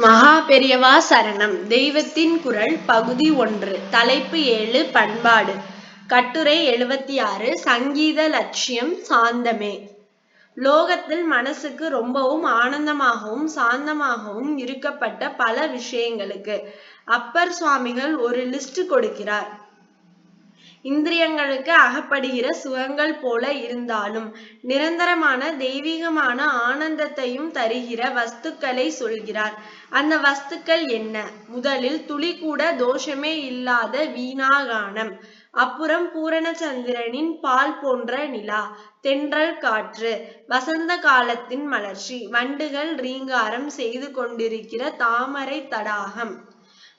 மகா பெரியவா சரணம். தெய்வத்தின் குரல் பகுதி 1. தலைப்பு 7. பண்பாடு. கட்டுரை 76. சங்கீத லட்சியம் சாந்தமே. லோகத்தில் மனசுக்கு ரொம்பவும் ஆனந்தமாகவும் சாந்தமாகவும் இருக்கப்பட்ட பல விஷயங்களுக்கு அப்பர் சுவாமிகள் ஒரு லிஸ்ட் கொடுக்கிறார். இந்திரியங்களுக்கு அகப்படுகிற சுகங்கள் போல இருந்தாலும் நிரந்தரமான தெய்வீகமான ஆனந்தத்தையும் தருகிற வஸ்துக்களை சொல்கிறார். அந்த வஸ்துக்கள் என்ன? முதலில் துளி கூட தோஷமே இல்லாத வீணாகானம், அப்புறம் பூரணச்சந்திரனின் பால் போன்ற நிலா, தென்றல் காற்று, வசந்த காலத்தின் மலர்ச்சி, வண்டுகள் ரீங்காரம் செய்து கொண்டிருக்கிற தாமரை தடாகம்,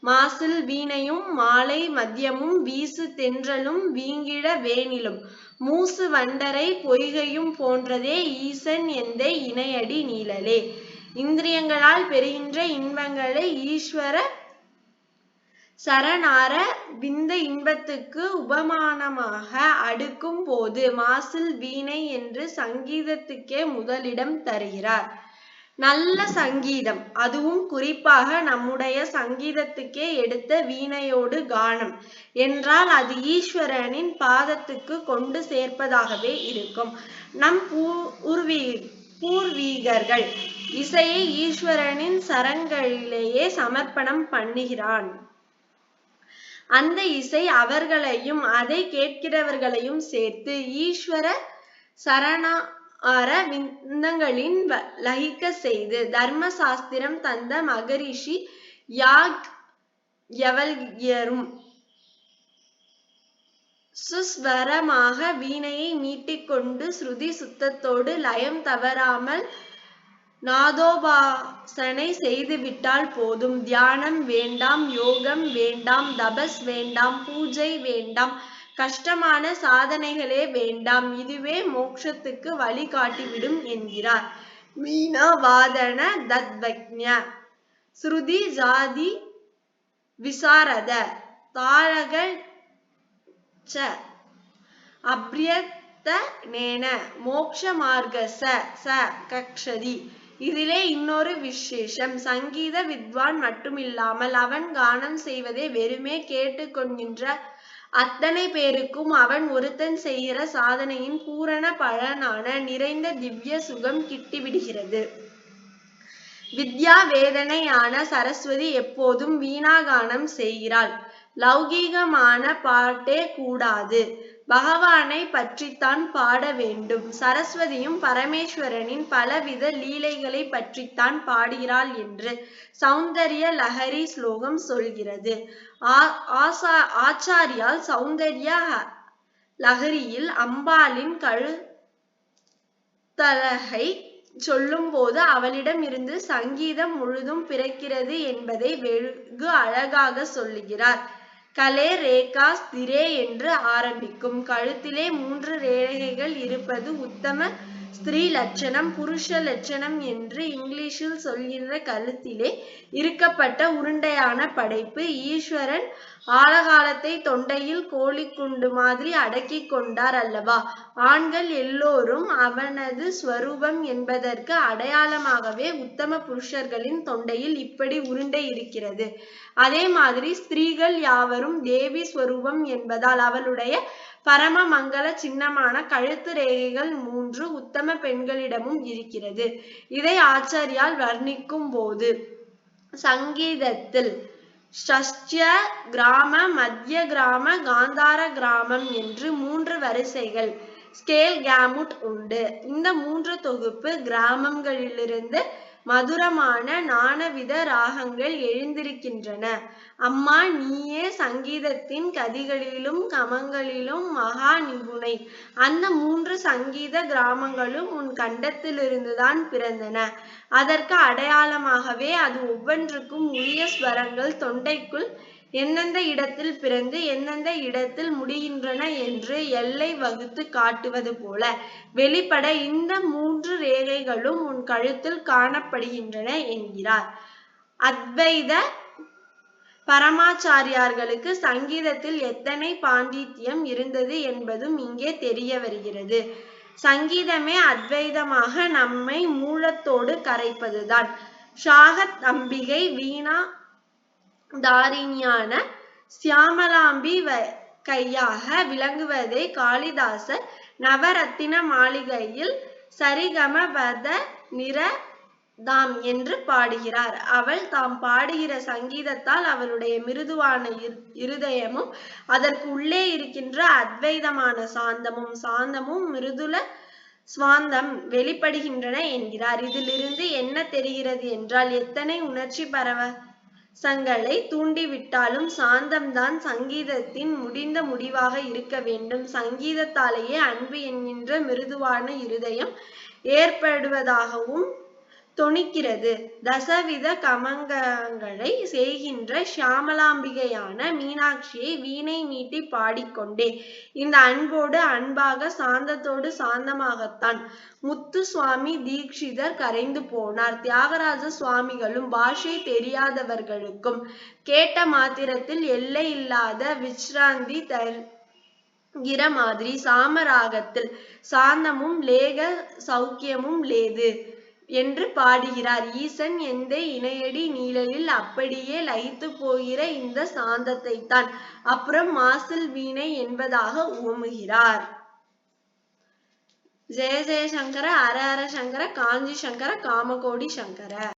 மாசில் வீணையும் மாலை மதியமும் வீசு தென்றலும் வீங்கிட வேனிலும், மூசு வண்டரை பொய்கையும் போன்றதே ஈசன் எந்தை இணையடி நீழலே. இந்திரியங்களால் பெறுகின்ற இன்பங்களை ஈஸ்வர சரணார விந்த இன்பத்துக்கு உபமானமாக அடுக்கும் போது மாசில் வீணை என்று சங்கீதத்துக்கே முதலிடம் தருகிறார். நல்ல சங்கீதம், அதுவும் குறிப்பாக நம்முடைய சங்கீதத்துக்கே எடுத்த வீணையோடு கானம் என்றால் அது ஈஸ்வரனின் பாதத்துக்கு கொண்டு சேர்ப்பதாகவே இருக்கும். நம் பூர்வீகர்கள் இசையை ஈஸ்வரனின் சரங்களிலேயே சமர்ப்பணம் பண்ணுகிறான். அந்த இசை அவர்களையும் அதை கேட்கிறவர்களையும் சேர்த்து ஈஸ்வர சரணார விந்தங்களின் லயிக்க செய்து தர்ம சாஸ்திரம் தந்த மகரிஷி யாக்ஞவல்க்யரும் சுஸ்வரமாக வீணையை மீட்டிக்கொண்டு ஸ்ருதி சுத்தத்தோடு லயம் தவறாமல் நாதோபாசனை செய்துவிட்டால் போதும். தியானம் வேண்டாம், யோகம் வேண்டாம், தபஸ் வேண்டாம், பூஜை வேண்டாம், கஷ்டமான சாதனைகளே வேண்டாம், இதுவே மோட்சத்துக்கு வழி காட்டிவிடும் என்கிறார். வீணா வாதன தத்வக்ஞ ஸ்ருதி ஜாதி விசாரத தாளக ச அப்ரியத்தனேன மோக்ஷ மார்கஸ ச கக்ஷதி. இதிலே இன்னொரு விசேஷம், சங்கீத வித்வான் மட்டுமில்லாமல் அவன் கானம் செய்வதை வெறுமே கேட்டுக்கொள்கின்ற அத்தனை பேருக்கும் அவன் ஒருத்தன் செய்கிற சாதனையின் பூரண பலனான நிறைந்த திவ்ய சுகம் கிட்டிவிடுகிறது. வித்யா வேதனையான சரஸ்வதி எப்போதும் வீணாகானம் செய்கிறாள். லௌகீகமான பாட்டே கூடாது, பகவானை பற்றித்தான் பாட வேண்டும். சரஸ்வதியும் பரமேஸ்வரனின் பலவித லீலைகளை பற்றித்தான் பாடுகிறாள் என்று சௌந்தர்ய லஹரி ஸ்லோகம் சொல்கிறது. ஆச்சாரியால் சௌந்தர்ய லஹரியில் அம்பாளின் கழுத்தழகை சொல்லும் போது அவளிடம் இருந்து சங்கீதம் முழுதும் பிறக்கிறது என்பதை வெகு அழகாக சொல்லுகிறார். கலே ரேகா ஸ்திரே என்று ஆரம்பிக்கும். கழுத்திலே 3 ரேகைகள் இருப்பது உத்தம ஸ்திரீ லட்சணம். புருஷ லட்சணம் என்று இங்கிலீஷில் சொல்கின்ற கழுத்திலே இருக்கப்பட்ட உருண்டையான படைப்பு. ஈஸ்வரன் ஆழகாலத்தை தொண்டையில் கோழிக்குண்டு மாதிரி அடக்கி கொண்டார் அல்லவா? ஆண்கள் எல்லோரும் அவனது ஸ்வரூபம் என்பதற்கு அடையாளமாகவே உத்தம புருஷர்களின் தொண்டையில் இப்படி உருண்டை இருக்கிறது. அதே மாதிரி ஸ்திரீகள் யாவரும் தேவி ஸ்வரூபம் என்பதால் அவளுடைய பரம மங்கள சின்னமான கழுத்து ரேகைகள் 3 உத்தம பெண்களிடமும் இருக்கிறது. இதை ஆச்சாரியால் வர்ணிக்கும் போது சங்கீதத்தில் ஷஷ்ட்ய கிராம, மத்திய கிராம, காந்தார கிராமம் என்று 3 வரிசைகள் ஸ்கேல் கேமுட் உண்டு. இந்த 3 தொகுப்பு கிராமங்களிலிருந்து மதுரமான நானவித ராகங்கள் எழுந்திருக்கின்றன. அம்மா, நீயே சங்கீதத்தின் கதிகளிலும் கமங்களிலும் மகா நிபுணை. அந்த 3 சங்கீத கிராமங்களும் உன் கண்டத்திலிருந்துதான் பிறந்தன. அதற்கு அடையாளமாகவே அது ஒவ்வொன்றுக்கும் உரிய ஸ்வரங்கள் தொண்டைக்குள் எந்தெந்த இடத்தில் பிறந்து எந்தெந்த இடத்தில் முடிகின்றன என்று எல்லை வகுத்து காட்டுவது போல வெளிப்பட இந்த 3 ரேகைகளும் உன் கழுத்தில் காணப்படுகின்றன என்கிறார். அத்வைத பரமாச்சாரியார்களுக்கு சங்கீதத்தில் எத்தனை பாண்டித்யம் இருந்தது என்பதும் இங்கே தெரிய வருகிறது. சங்கீதமே அத்வைதமாக நம்மை மூலத்தோடு கரைப்பதுதான். ஷாகத் அம்பிகை வீணா தாரிணியான சியாமலாம்பி கையாக விளங்குவதை காளிதாசர் நவரத்தின மாளிகையில் சரிகமபத நிற தாம் என்று பாடுகிறார். அவள் தாம் பாடுகிற சங்கீதத்தால் அவளுடைய மிருதுவான இருதயமும் அதற்கு உள்ளே இருக்கின்ற அத்வைதமான சாந்தமும் மிருதுல சுவாந்தம் வெளிப்படுகின்றன என்கிறார். இதிலிருந்து என்ன தெரிகிறது என்றால், எத்தனை உணர்ச்சி பரவசங்களை தூண்டிவிட்டாலும் சாந்தம்தான் சங்கீதத்தின் முடிந்த முடிவாக இருக்க வேண்டும். சங்கீதத்தாலேயே அன்பு என்கின்ற மிருதுவான இருதயம் ஏற்படுவதாகவும் தொனிக்கிறது. தசவித கமங்கங்களை செய்கின்ற ஷியாமலாம்பிகையான மீனாட்சியை வீணை மீட்டி பாடிக்கொண்டே இந்த அன்போடு அன்பாக சாந்தத்தோடு சாந்தமாகத்தான் முத்துசுவாமி தீக்ஷிதர் கரைந்து போனார். தியாகராஜ சுவாமிகளும் பாஷை தெரியாதவர்களுக்கும் கேட்ட மாத்திரத்தில் எல்லை இல்லாத விச்ராந்தி தருகிற மாதிரி சாமராகத்தில் சாந்தமும் லேக சௌக்கியமும் லேது என்று பாடுகிறார். ஈசன் எந்தை இணையடி நீழலில் அப்படியே லயித்து போகிற இந்த சாந்தத்தைத்தான் அப்புறம் மாசில் வீணை என்பதாக உவமுகிறார். ஜெய ஜெய சங்கர, ஹர ஹர சங்கர, காஞ்சி சங்கர, காமகோடி சங்கர.